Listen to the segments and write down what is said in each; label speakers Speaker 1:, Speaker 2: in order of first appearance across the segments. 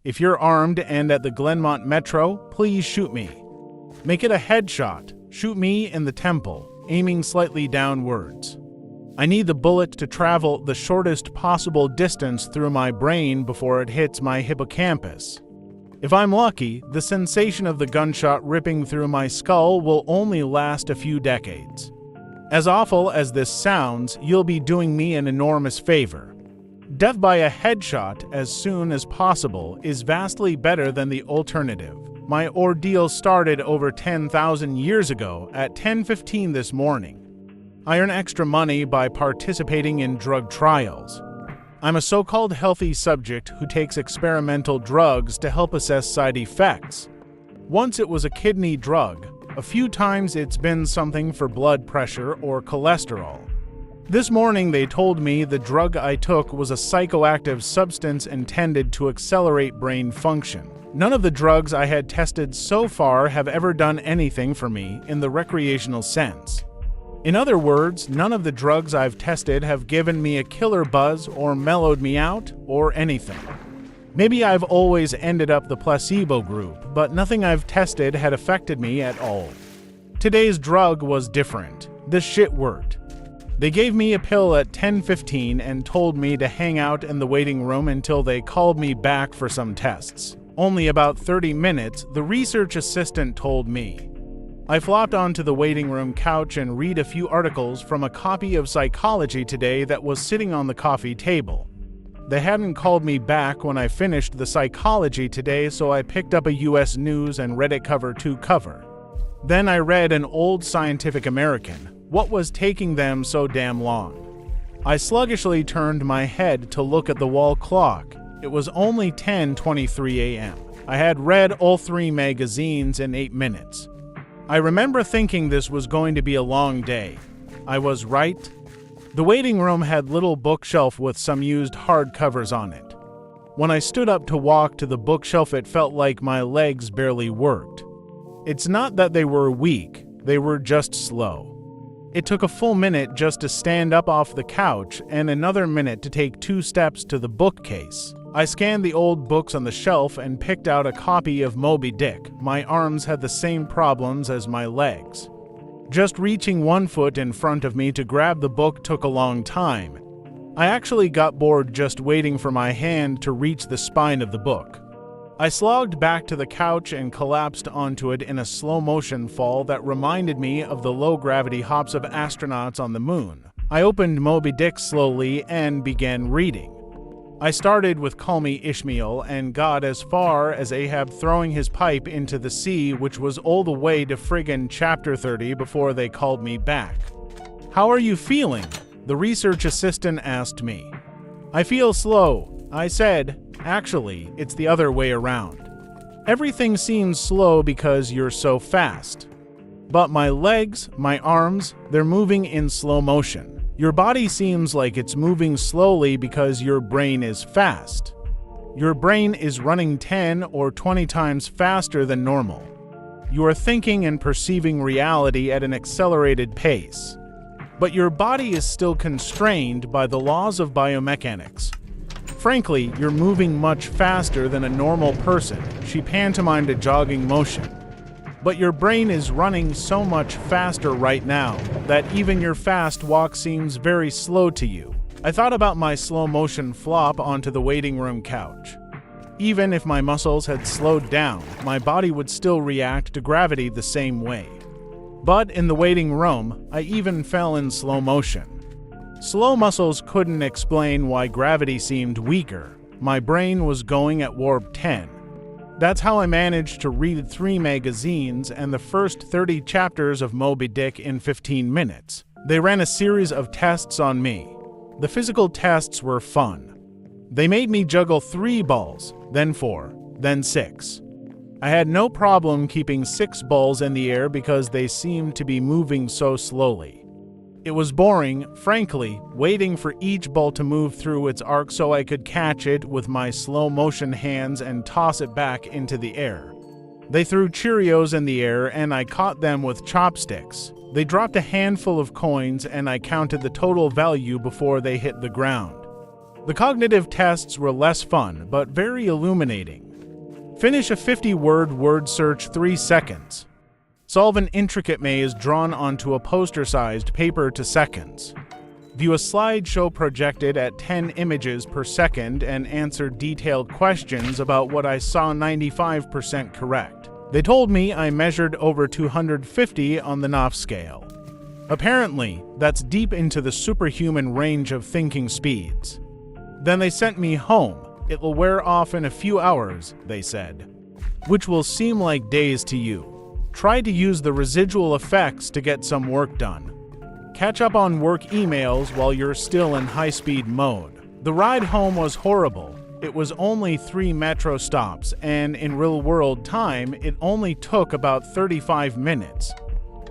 Speaker 1: If you're armed and at the Glenmont Metro, please shoot me. Make it a headshot. Shoot me in the temple, aiming slightly downwards. I need the bullet to travel the shortest possible distance through my brain before it hits my hippocampus. If I'm lucky, the sensation of the gunshot ripping through my skull will only last a few decades. As awful as this sounds, you'll be doing me an enormous favor. Death by a headshot as soon as possible is vastly better than the alternative. My ordeal started over 10,000 years ago at 10:15 this morning. I earn extra money by participating in drug trials. I'm a so-called healthy subject who takes experimental drugs to help assess side effects. Once it was a kidney drug, a few times it's been something for blood pressure or cholesterol. This morning they told me the drug I took was a psychoactive substance intended to accelerate brain function. None of the drugs I had tested so far have ever done anything for me in the recreational sense. In other words, none of the drugs I've tested have given me a killer buzz or mellowed me out or anything. Maybe I've always ended up the placebo group, but nothing I've tested had affected me at all. Today's drug was different. This shit worked. They gave me a pill at 10:15 and told me to hang out in the waiting room until they called me back for some tests. Only about 30 minutes, the research assistant told me. I flopped onto the waiting room couch and read a few articles from a copy of Psychology Today that was sitting on the coffee table. They hadn't called me back when I finished the Psychology Today, so I picked up a US News and read it cover to cover. Then I read an old Scientific American. What was taking them so damn long? I sluggishly turned my head to look at the wall clock. It was only 10:23 a.m. I had read all 3 magazines in 8 minutes. I remember thinking this was going to be a long day. I was right. The waiting room had a little bookshelf with some used hardcovers on it. When I stood up to walk to the bookshelf, it felt like my legs barely worked. It's not that they were weak, they were just slow. It took a full minute just to stand up off the couch and another minute to take 2 steps to the bookcase. I scanned the old books on the shelf and picked out a copy of Moby Dick. My arms had the same problems as my legs. Just reaching one foot in front of me to grab the book took a long time. I actually got bored just waiting for my hand to reach the spine of the book. I slogged back to the couch and collapsed onto it in a slow-motion fall that reminded me of the low-gravity hops of astronauts on the moon. I opened Moby Dick slowly and began reading. I started with Call Me Ishmael and got as far as Ahab throwing his pipe into the sea, which was all the way to friggin' chapter 30 before they called me back. "How are you feeling?" the research assistant asked me. "I feel slow," I said. "Actually, it's the other way around. Everything seems slow because you're so fast. But my legs, my arms, they're moving in slow motion. Your body seems like it's moving slowly because your brain is fast. Your brain is running 10 or 20 times faster than normal. You are thinking and perceiving reality at an accelerated pace. But your body is still constrained by the laws of biomechanics. Frankly, you're moving much faster than a normal person," she pantomimed a jogging motion. "But your brain is running so much faster right now that even your fast walk seems very slow to you." I thought about my slow-motion flop onto the waiting room couch. Even if my muscles had slowed down, my body would still react to gravity the same way. But in the waiting room, I even fell in slow motion. Slow muscles couldn't explain why gravity seemed weaker. My brain was going at warp 10. That's how I managed to read 3 magazines and the first 30 chapters of Moby Dick in 15 minutes. They ran a series of tests on me. The physical tests were fun. They made me juggle 3 balls, then 4, then 6. I had no problem keeping 6 balls in the air because they seemed to be moving so slowly. It was boring, frankly, waiting for each ball to move through its arc so I could catch it with my slow-motion hands and toss it back into the air. They threw Cheerios in the air and I caught them with chopsticks. They dropped a handful of coins and I counted the total value before they hit the ground. The cognitive tests were less fun, but very illuminating. Finish a 50-word word search 3 seconds. Solve an intricate maze drawn onto a poster-sized paper to seconds. View a slideshow projected at 10 images per second and answer detailed questions about what I saw 95% correct. They told me I measured over 250 on the Knopf scale. Apparently, that's deep into the superhuman range of thinking speeds. Then they sent me home. It will wear off in a few hours, they said, which will seem like days to you. Try to use the residual effects to get some work done. Catch up on work emails while you're still in high-speed mode. The ride home was horrible. It was only 3 metro stops, and in real-world time, it only took about 35 minutes.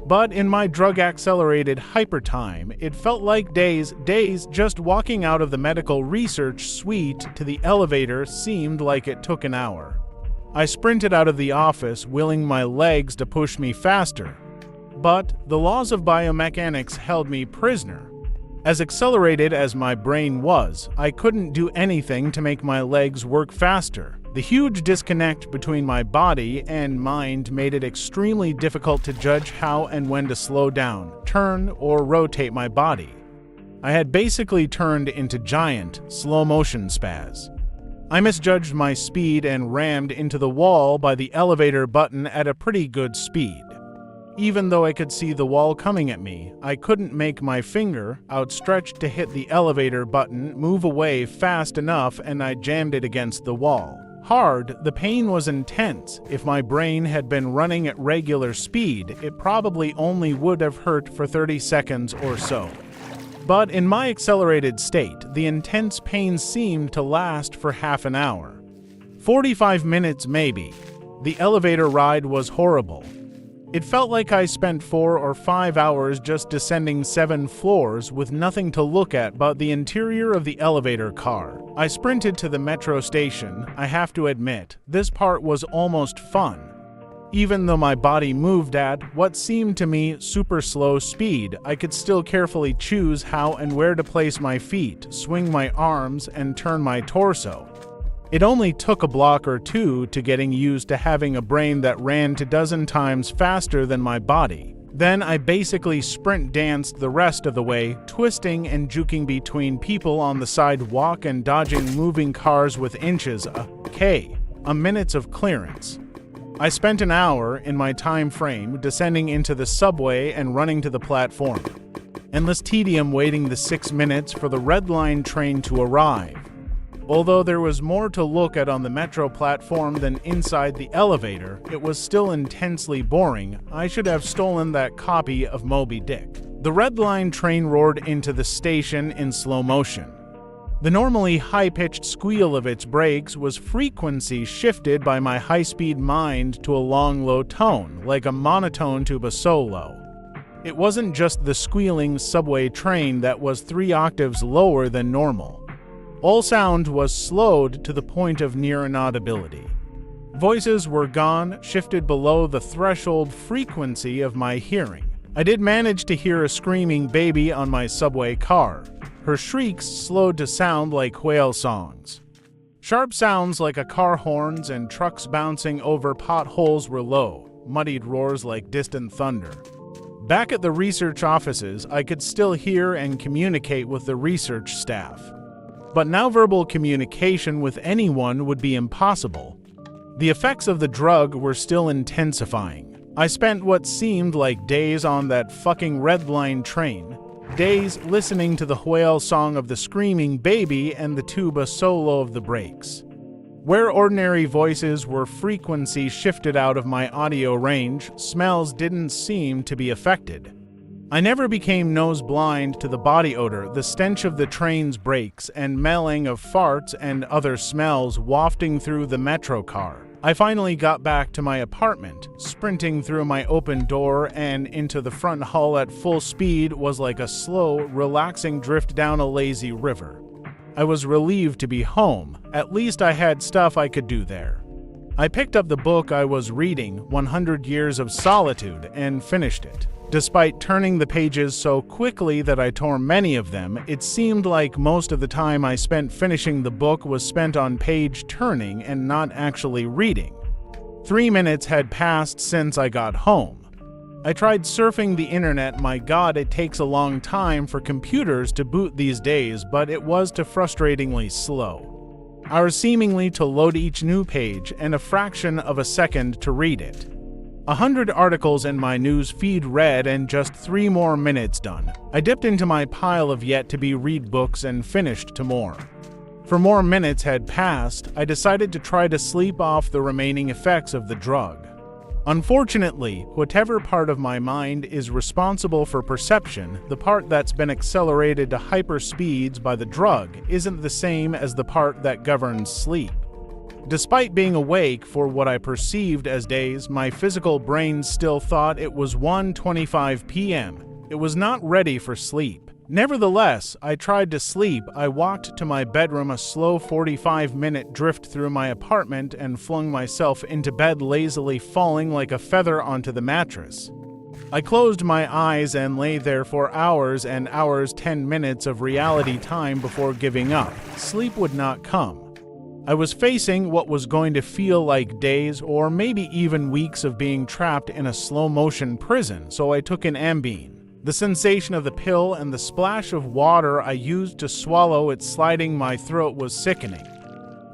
Speaker 1: But in my drug-accelerated hypertime, it felt like days. Just walking out of the medical research suite to the elevator seemed like it took an hour. I sprinted out of the office, willing my legs to push me faster. But the laws of biomechanics held me prisoner. As accelerated as my brain was, I couldn't do anything to make my legs work faster. The huge disconnect between my body and mind made it extremely difficult to judge how and when to slow down, turn, or rotate my body. I had basically turned into giant, slow-motion spaz. I misjudged my speed and rammed into the wall by the elevator button at a pretty good speed. Even though I could see the wall coming at me, I couldn't make my finger, outstretched to hit the elevator button, move away fast enough, and I jammed it against the wall. Hard, the pain was intense. If my brain had been running at regular speed, it probably only would have hurt for 30 seconds or so. But in my accelerated state, the intense pain seemed to last for half an hour. 45 minutes maybe. The elevator ride was horrible. It felt like I spent 4 or 5 hours just descending 7 floors with nothing to look at but the interior of the elevator car. I sprinted to the metro station. I have to admit, this part was almost fun. Even though my body moved at what seemed to me super slow speed, I could still carefully choose how and where to place my feet, swing my arms, and turn my torso. It only took a block or two to getting used to having a brain that ran 12 times faster than my body. Then I basically sprint danced the rest of the way, twisting and juking between people on the sidewalk and dodging moving cars with inches a minutes of clearance. I spent an hour in my time frame descending into the subway and running to the platform. Endless tedium waiting the 6 minutes for the Red Line train to arrive. Although there was more to look at on the metro platform than inside the elevator, it was still intensely boring. I should have stolen that copy of Moby Dick. The Red Line train roared into the station in slow motion. The normally high-pitched squeal of its brakes was frequency shifted by my high-speed mind to a long, low tone, like a monotone tuba solo. It wasn't just the squealing subway train that was 3 octaves lower than normal. All sound was slowed to the point of near inaudibility. Voices were gone, shifted below the threshold frequency of my hearing. I did manage to hear a screaming baby on my subway car. Her shrieks slowed to sound like whale songs. Sharp sounds like a car horns and trucks bouncing over potholes were low, muddied roars like distant thunder. Back at the research offices, I could still hear and communicate with the research staff. But now verbal communication with anyone would be impossible. The effects of the drug were still intensifying. I spent what seemed like days on that fucking Red Line train, days listening to the whale song of the screaming baby and the tuba solo of the brakes. Where ordinary voices were frequency shifted out of my audio range, smells didn't seem to be affected. I never became nose-blind to the body odor, the stench of the train's brakes, and smelling of farts and other smells wafting through the metro car. I finally got back to my apartment. Sprinting through my open door and into the front hall at full speed was like a slow, relaxing drift down a lazy river. I was relieved to be home. At least I had stuff I could do there. I picked up the book I was reading, 100 Years of Solitude, and finished it. Despite turning the pages so quickly that I tore many of them, it seemed like most of the time I spent finishing the book was spent on page turning and not actually reading. 3 minutes had passed since I got home. I tried surfing the internet. My God, it takes a long time for computers to boot these days, but it was too frustratingly slow. Hours seemingly to load each new page and a fraction of a second to read it. 100 articles in my news feed read and just 3 more minutes done. I dipped into my pile of yet-to-be-read books and finished to more. 4 more minutes had passed. I decided to try to sleep off the remaining effects of the drug. Unfortunately, whatever part of my mind is responsible for perception, the part that's been accelerated to hyperspeeds by the drug, isn't the same as the part that governs sleep. Despite being awake for what I perceived as days, my physical brain still thought it was 1:25 p.m. It was not ready for sleep. Nevertheless, I tried to sleep. I walked to my bedroom, a slow 45-minute drift through my apartment, and flung myself into bed, lazily falling like a feather onto the mattress. I closed my eyes and lay there for hours and hours, 10 minutes of reality time before giving up. Sleep would not come. I was facing what was going to feel like days or maybe even weeks of being trapped in a slow-motion prison, so I took an Ambien. The sensation of the pill and the splash of water I used to swallow it sliding my throat was sickening.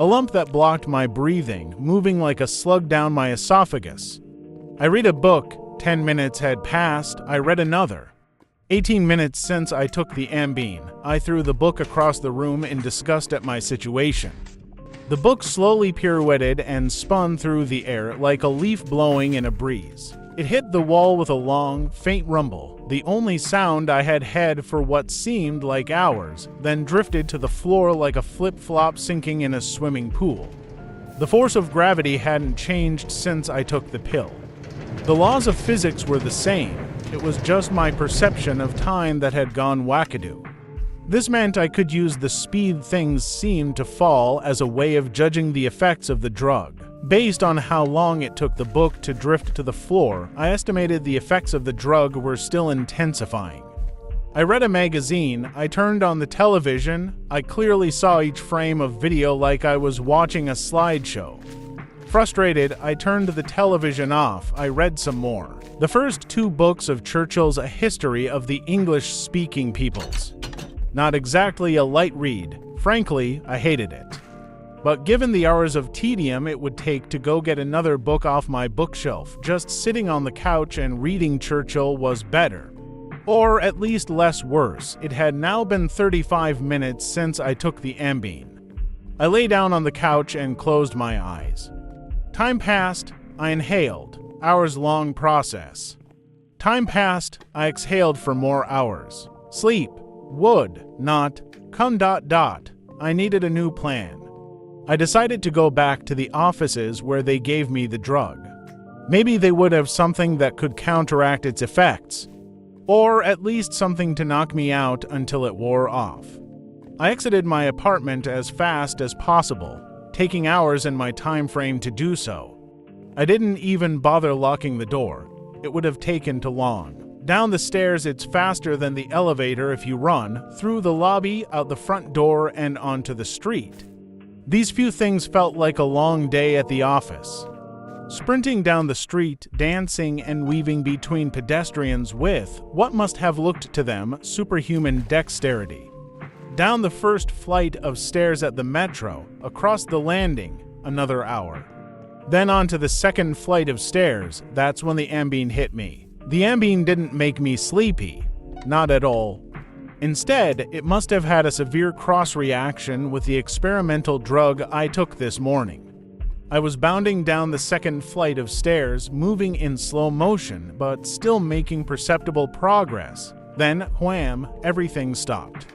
Speaker 1: A lump that blocked my breathing, moving like a slug down my esophagus. I read a book. 10 minutes had passed. I read another. 18 minutes since I took the Ambien. I threw the book across the room in disgust at my situation. The book slowly pirouetted and spun through the air like a leaf blowing in a breeze. It hit the wall with a long, faint rumble, the only sound I had had for what seemed like hours, then drifted to the floor like a flip-flop sinking in a swimming pool. The force of gravity hadn't changed since I took the pill. The laws of physics were the same. It was just my perception of time that had gone wackadoo. This meant I could use the speed things seemed to fall as a way of judging the effects of the drug. Based on how long it took the book to drift to the floor, I estimated the effects of the drug were still intensifying. I read a magazine. I turned on the television. I clearly saw each frame of video like I was watching a slideshow. Frustrated, I turned the television off. I read some more. The first 2 books of Churchill's A History of the English-Speaking Peoples. Not exactly a light read. Frankly, I hated it. But given the hours of tedium it would take to go get another book off my bookshelf, just sitting on the couch and reading Churchill was better. Or at least less worse. It had now been 35 minutes since I took the Ambien. I lay down on the couch and closed my eyes. Time passed. I inhaled. Hours-long process. Time passed. I exhaled for more hours. Sleep would not come. I needed a new plan. I decided to go back to the offices where they gave me the drug. Maybe they would have something that could counteract its effects, or at least something to knock me out until it wore off. I exited my apartment as fast as possible, taking hours in my time frame to do so. I didn't even bother locking the door. It would have taken too long. Down the stairs it's faster than the elevator if you run, through the lobby, out the front door, and onto the street. These few things felt like a long day at the office. Sprinting down the street, dancing and weaving between pedestrians with, what must have looked to them, superhuman dexterity. Down the first flight of stairs at the metro, across the landing, another hour. Then onto the second flight of stairs. That's when the Ambien hit me. The Ambien didn't make me sleepy. Not at all. Instead, it must have had a severe cross-reaction with the experimental drug I took this morning. I was bounding down the second flight of stairs, moving in slow motion, but still making perceptible progress. Then, wham, everything stopped.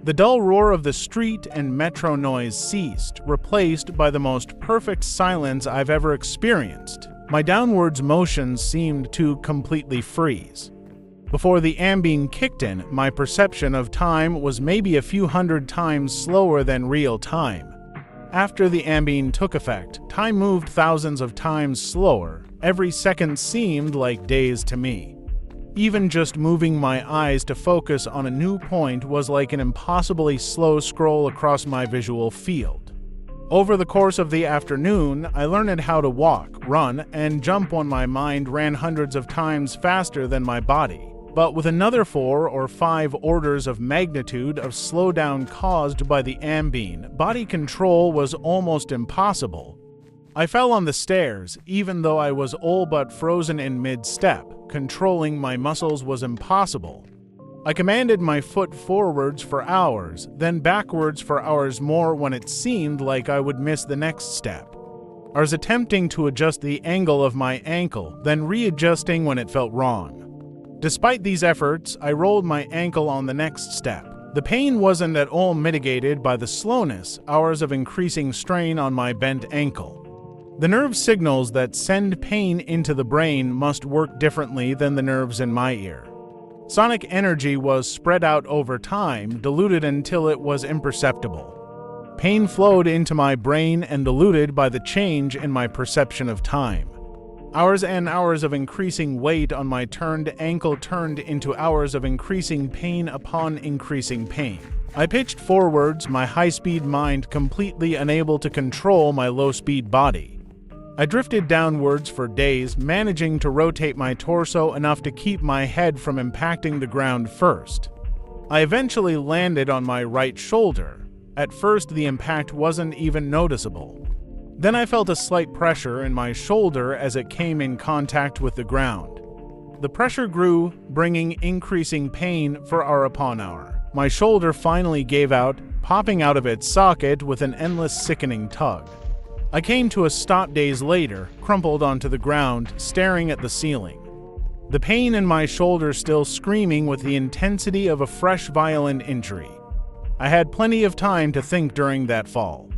Speaker 1: The dull roar of the street and metro noise ceased, replaced by the most perfect silence I've ever experienced. My downwards motion seemed to completely freeze. Before the Ambien kicked in, my perception of time was maybe a few hundred times slower than real time. After the Ambien took effect, time moved thousands of times slower. Every second seemed like days to me. Even just moving my eyes to focus on a new point was like an impossibly slow scroll across my visual field. Over the course of the afternoon, I learned how to walk, run, and jump when my mind ran hundreds of times faster than my body. But with another 4 or 5 orders of magnitude of slowdown caused by the ambien, body control was almost impossible. I fell on the stairs, even though I was all but frozen in mid-step. Controlling my muscles was impossible. I commanded my foot forwards for hours, then backwards for hours more when it seemed like I would miss the next step. I was attempting to adjust the angle of my ankle, then readjusting when it felt wrong. Despite these efforts, I rolled my ankle on the next step. The pain wasn't at all mitigated by the slowness, hours of increasing strain on my bent ankle. The nerve signals that send pain into the brain must work differently than the nerves in my ear. Sonic energy was spread out over time, diluted until it was imperceptible. Pain flowed into my brain and diluted by the change in my perception of time. Hours and hours of increasing weight on my turned ankle turned into hours of increasing pain upon increasing pain. I pitched forwards, my high-speed mind completely unable to control my low-speed body. I drifted downwards for days, managing to rotate my torso enough to keep my head from impacting the ground first. I eventually landed on my right shoulder. At first, the impact wasn't even noticeable. Then I felt a slight pressure in my shoulder as it came in contact with the ground. The pressure grew, bringing increasing pain for hour upon hour. My shoulder finally gave out, popping out of its socket with an endless sickening tug. I came to a stop days later, crumpled onto the ground, staring at the ceiling. The pain in my shoulder still screaming with the intensity of a fresh violent injury. I had plenty of time to think during that fall.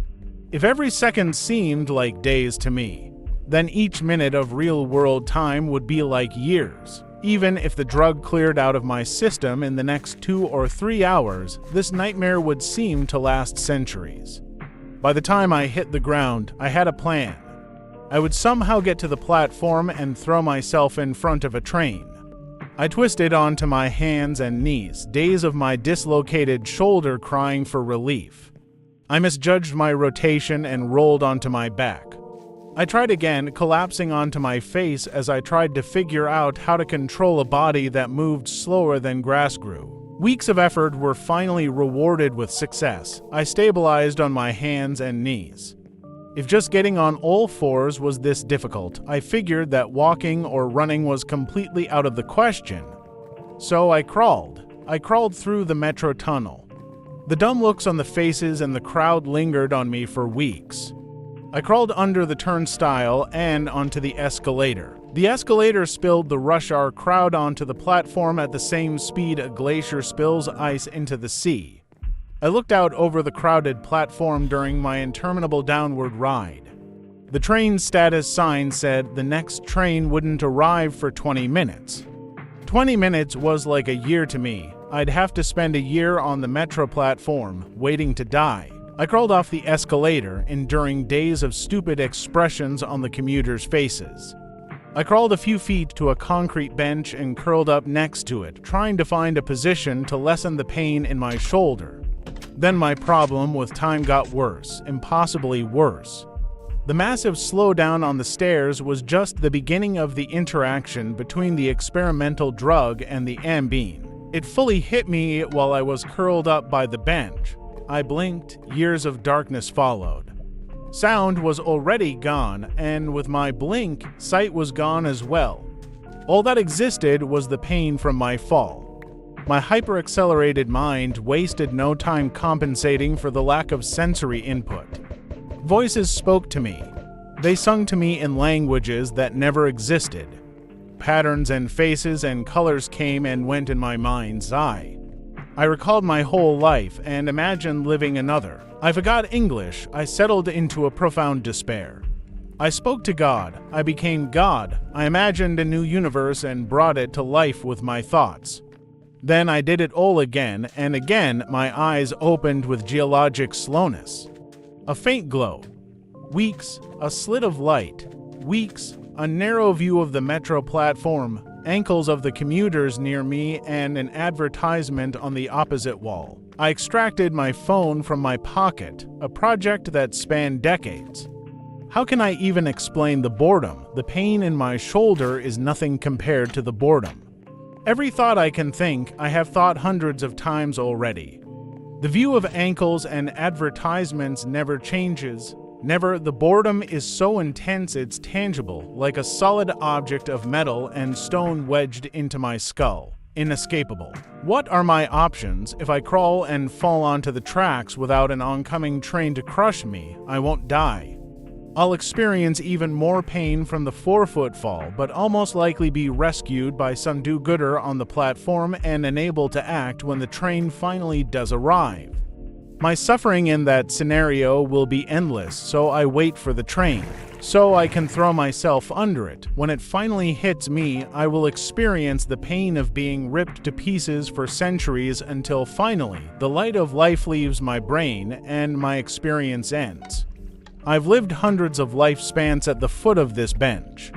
Speaker 1: If every second seemed like days to me, then each minute of real-world time would be like years. Even if the drug cleared out of my system in the next 2 or 3 hours, this nightmare would seem to last centuries. By the time I hit the ground, I had a plan. I would somehow get to the platform and throw myself in front of a train. I twisted onto my hands and knees, days of my dislocated shoulder crying for relief. I misjudged my rotation and rolled onto my back. I tried again, collapsing onto my face as I tried to figure out how to control a body that moved slower than grass grew. Weeks of effort were finally rewarded with success. I stabilized on my hands and knees. If just getting on all fours was this difficult, I figured that walking or running was completely out of the question. So I crawled. I crawled through the metro tunnel. The dumb looks on the faces and the crowd lingered on me for weeks. I crawled under the turnstile and onto the escalator. The escalator spilled the rush hour crowd onto the platform at the same speed a glacier spills ice into the sea. I looked out over the crowded platform during my interminable downward ride. The train status sign said the next train wouldn't arrive for 20 minutes. 20 minutes was like a year to me. I'd have to spend a year on the metro platform, waiting to die. I crawled off the escalator, enduring days of stupid expressions on the commuters' faces. I crawled a few feet to a concrete bench and curled up next to it, trying to find a position to lessen the pain in my shoulder. Then my problem with time got worse, impossibly worse. The massive slowdown on the stairs was just the beginning of the interaction between the experimental drug and the ambien. It fully hit me while I was curled up by the bench. I blinked, years of darkness followed. Sound was already gone, and with my blink, sight was gone as well. All that existed was the pain from my fall. My hyper-accelerated mind wasted no time compensating for the lack of sensory input. Voices spoke to me. They sung to me in languages that never existed. Patterns and faces and colors came and went in my mind's eye. I recalled my whole life and imagined living another. I forgot English. I settled into a profound despair. I spoke to God. I became God. I imagined a new universe and brought it to life with my thoughts. Then I did it all again, and again my eyes opened with geologic slowness. A faint glow. Weeks, a slit of light. Weeks, a narrow view of the metro platform, ankles of the commuters near me, and an advertisement on the opposite wall. I extracted my phone from my pocket, a project that spanned decades. How can I even explain the boredom? The pain in my shoulder is nothing compared to the boredom. Every thought I can think, I have thought hundreds of times already. The view of ankles and advertisements never changes. Never. The boredom is so intense it's tangible, like a solid object of metal and stone wedged into my skull. Inescapable. What are my options? If I crawl and fall onto the tracks without an oncoming train to crush me, I won't die. I'll experience even more pain from the 4-foot fall, but almost likely be rescued by some do-gooder on the platform and enabled to act when the train finally does arrive. My suffering in that scenario will be endless, so I wait for the train, so I can throw myself under it. When it finally hits me, I will experience the pain of being ripped to pieces for centuries until finally the light of life leaves my brain and my experience ends. I've lived hundreds of lifespans at the foot of this bench.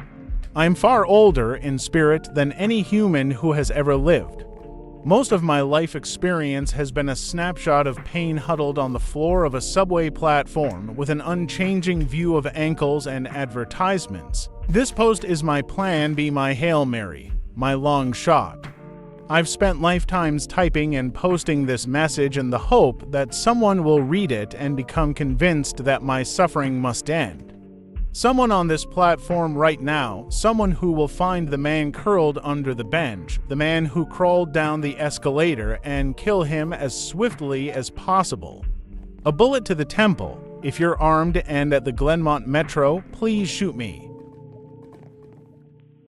Speaker 1: I'm far older in spirit than any human who has ever lived. Most of my life experience has been a snapshot of pain huddled on the floor of a subway platform with an unchanging view of ankles and advertisements. This post is my plan B, my Hail Mary, my long shot. I've spent lifetimes typing and posting this message in the hope that someone will read it and become convinced that my suffering must end. Someone on this platform right now, someone who will find the man curled under the bench, the man who crawled down the escalator, and kill him as swiftly as possible. A bullet to the temple. If you're armed and at the Glenmont Metro, please shoot me.